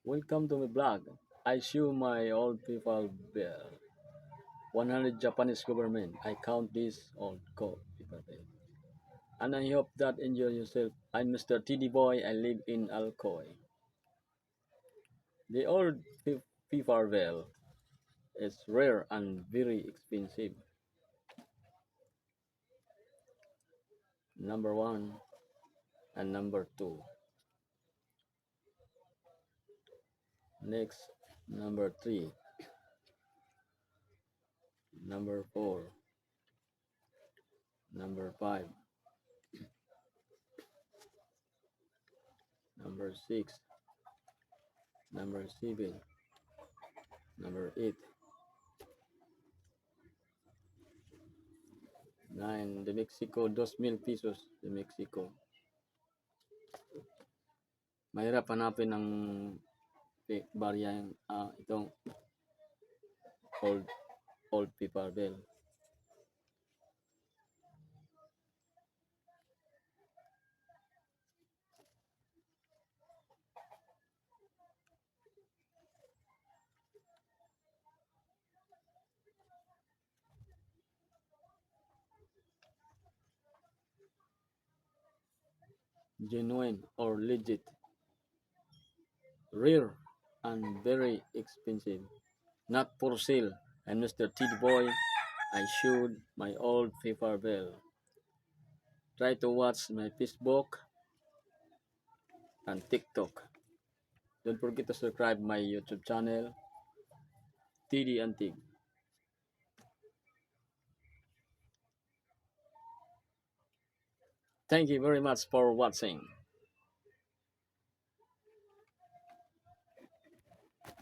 Welcome to my blog. I show my old people bill. 100 Japanese government. I count this old people bill. And I hope that enjoy yourself. I'm Mr. TD Boy. I live in Alcoy. The old people bill is rare and very expensive. Number one and number two. Next, number three, number four, number five, number six, number seven, number eight, nine. The Mexico, 2,000 pesos. The Mexico. Mahirap hanapin ng barya itong old paper bill. Genuine or legit, rare and very expensive, not for sale. I'm Mr. Tid Boy. I showed my old paper bill. Try to watch my Facebook and TikTok. Don't forget to subscribe my YouTube channel, TD Antig. Thank you very much for watching.